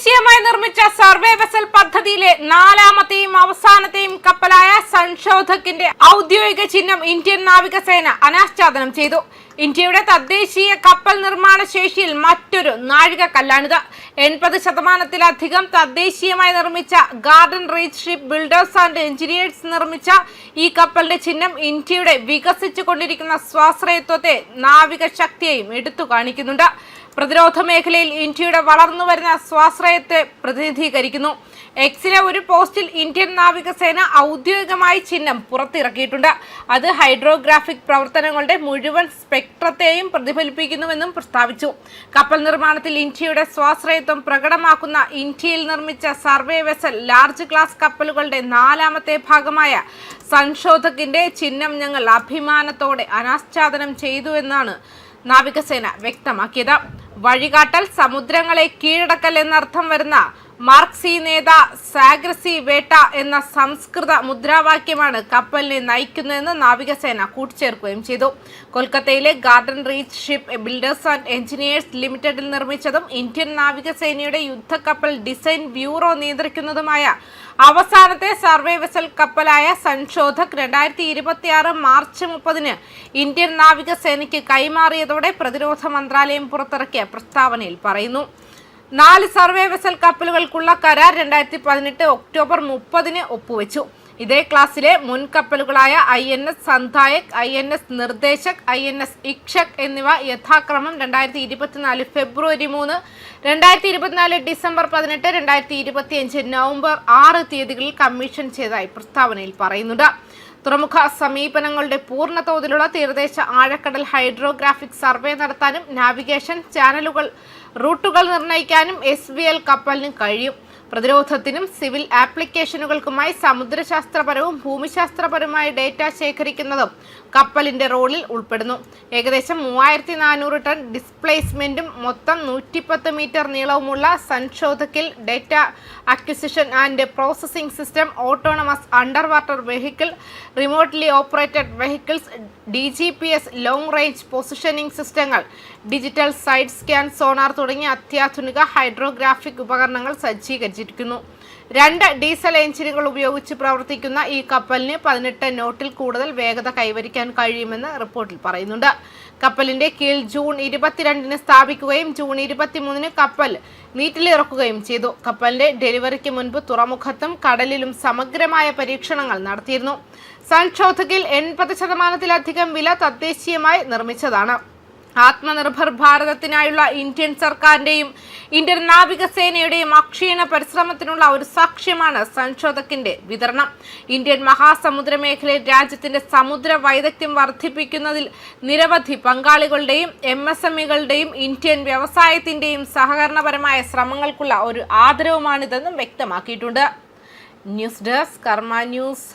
തദ്ദേശീയമായി നിർമ്മിച്ച survey vessel പദ്ധതിയിലെ നാലാമത്തെയും അവസാനത്തെയും കപ്പലായ സൻശോധക്കിന്റെ ഔദ്യോഗിക ചിഹ്നം ഇന്ത്യൻ നാവികസേന അനാച്ഛാദനം ചെയ്തു. ഇന്ത്യയുടെ തദ്ദേശീയ കപ്പൽ നിർമ്മാണ ശേഷിയിൽ മറ്റൊരു നാഴികക്കല്ലാണിത്. 80% തദ്ദേശീയമായി നിർമ്മിച്ച garden reach ship builders and engineers നിർമ്മിച്ച ഈ കപ്പലിന്റെ ചിഹ്നം ഇന്ത്യയുടെ വികസിച്ചുകൊണ്ടിരിക്കുന്ന സ്വാശ്രയത്വത്തെ നാവിക ശക്തിയെയും എടുത്തു കാണിക്കുന്നുണ്ട്. പ്രതിരോധ മേഖലയിൽ ഇന്ത്യയുടെ വളർന്നുവരുന്ന സ്വാശ്രയത്തെ പ്രതിനിധീകരിക്കുന്നു. എക്സിലെ ഒരു പോസ്റ്റിൽ ഇന്ത്യൻ നാവികസേന ഔദ്യോഗികമായി ചിഹ്നം പുറത്തിറക്കിയിട്ടുണ്ട്. അത് ഹൈഡ്രോഗ്രാഫിക് പ്രവർത്തനങ്ങളുടെ മുഴുവൻ സ്പെക്ട്രത്തെയും പ്രതിഫലിപ്പിക്കുന്നുവെന്നും പ്രസ്താവിച്ചു. കപ്പൽ നിർമ്മാണത്തിൽ ഇന്ത്യയുടെ സ്വാശ്രയത്വം പ്രകടമാക്കുന്ന ഇന്ത്യയിൽ നിർമ്മിച്ച സർവേ വെസൽ ലാർജ് ക്ലാസ് കപ്പലുകളുടെ നാലാമത്തെ ഭാഗമായ സൻശോധക്കിന്റെ ചിഹ്നം ഞങ്ങൾ അഭിമാനത്തോടെ അനാച്ഛാദനം ചെയ്തു എന്നാണ് നാവികസേന വ്യക്തമാക്കിയത്. വഴികാട്ടൽ, സമുദ്രങ്ങളെ കീഴടക്കൽ എന്നർത്ഥം വരുന്ന മാർക്സി നേത സാഗ്രസി വേട്ട എന്ന സംസ്കൃത മുദ്രാവാക്യമാണ് കപ്പലിനെ നയിക്കുന്നതെന്ന് നാവികസേന കൂട്ടിച്ചേർക്കുകയും ചെയ്തു. കൊൽക്കത്തയിലെ garden reach ship builders and engineers ലിമിറ്റഡിൽ നിർമ്മിച്ചതും ഇന്ത്യൻ നാവികസേനയുടെ യുദ്ധക്കപ്പൽ ഡിസൈൻ ബ്യൂറോ നിയന്ത്രിക്കുന്നതുമായ അവസാനത്തെ സർവേ വെസൽ കപ്പലായ സൻശോധക് 2026 മാർച്ച് 30 ഇന്ത്യൻ നാവികസേനയ്ക്ക് കൈമാറിയതോടെ പ്രതിരോധ മന്ത്രാലയം പുറത്തിറക്കിയ പ്രസ്താവനയിൽ പറയുന്നു. 4 സർവേ വെസൽ കപ്പലുകൾക്കുള്ള കരാർ 2018 ഒക്ടോബർ 30 ഒപ്പുവെച്ചു. ഇതേ ക്ലാസ്സിലെ മുൻ കപ്പലുകളായ INS സന്ധായക്, INS നിർദ്ദേശക്, INS ഇക്ഷക് എന്നിവ യഥാക്രമം 2024 ഫെബ്രുവരി 3, 2024 ഡിസംബർ 18, 2025 നവംബർ 6 തീയതികളിൽ കമ്മീഷൻ ചെയ്തതായി പ്രസ്താവനയിൽ പറയുന്നുണ്ട്. തുറമുഖ സമീപനങ്ങളുടെ പൂർണ്ണ തോതിലുള്ള തീരദേശ ആഴക്കടൽ ഹൈഡ്രോഗ്രാഫിക് സർവേ നടത്താനും നാവിഗേഷൻ ചാനലുകൾ റൂട്ടുകൾ നിർണ്ണയിക്കാനും SVL കപ്പലിന് കഴിയും. പ്രതിരോധത്തിനും സിവിൽ ആപ്ലിക്കേഷനുകൾക്കുമായി സമുദ്രശാസ്ത്രപരവും ഭൂമിശാസ്ത്രപരവുമായ ഡേറ്റ ശേഖരിക്കുന്നതും കപ്പലിന്റെ റോളിൽ ഉൾപ്പെടുന്നു. ഏകദേശം 3400 ടൺ ഡിസ്പ്ലേസ്മെന്റും മൊത്തം 110 മീറ്റർ നീളവുമുള്ള സൻശോധക്കിൽ data acquisition and processing system, autonomous under water vehicle, remotely operated vehicles, DGPS long range positioning സിസ്റ്റങ്ങൾ, ഡിജിറ്റൽ സൈഡ് സ്കാൻ സോണാർ തുടങ്ങിയ അത്യാധുനിക ഹൈഡ്രോഗ്രാഫിക് ഉപകരണങ്ങൾ സജ്ജീകരിച്ചിരിക്കുന്നു. 2 ഡീസൽ എഞ്ചിനുകൾ ഉപയോഗിച്ച് പ്രവർത്തിക്കുന്ന ഈ കപ്പലിന് 18 നോട്ടിൽ കൂടുതൽ വേഗത കൈവരിക്കാൻ കഴിയുമെന്ന് റിപ്പോർട്ടിൽ പറയുന്നുണ്ട്. കപ്പലിന്റെ കീൽ ജൂൺ 22 സ്ഥാപിക്കുകയും ജൂൺ 23 കപ്പൽ നീറ്റിലിറക്കുകയും ചെയ്തു. കപ്പലിന്റെ ഡെലിവറിക്ക് മുൻപ് തുറമുഖത്തും കടലിലും സമഗ്രമായ പരീക്ഷണങ്ങൾ നടത്തിയിരുന്നു. സൻശോധകിൽ 80% വില തദ്ദേശീയമായി നിർമ്മിച്ചതാണ്. ആത്മനിർഭർ ഭാരതത്തിനായുള്ള ഇന്ത്യൻ സർക്കാരിന്റെയും ഇന്ത്യൻ നാവികസേനയുടെയും അക്ഷീണ പരിശ്രമത്തിനുള്ള ഒരു സാക്ഷ്യമാണ് സൻശോധക്കിന്റെ വിതരണം. ഇന്ത്യൻ മഹാസമുദ്ര മേഖലയിൽ രാജ്യത്തിന്റെ സമുദ്ര വൈദഗ്ധ്യം വർദ്ധിപ്പിക്കുന്നതിൽ നിരവധി പങ്കാളികളുടെയും MSMEകളുടെയും ഇന്ത്യൻ വ്യവസായത്തിന്റെയും സഹകരണപരമായ ശ്രമങ്ങൾക്കുള്ള ഒരു ആദരവുമാണിതെന്നും വ്യക്തമാക്കിയിട്ടുണ്ട്. ന്യൂസ് ഡെസ്ക് കർമ്മ ന്യൂസ്.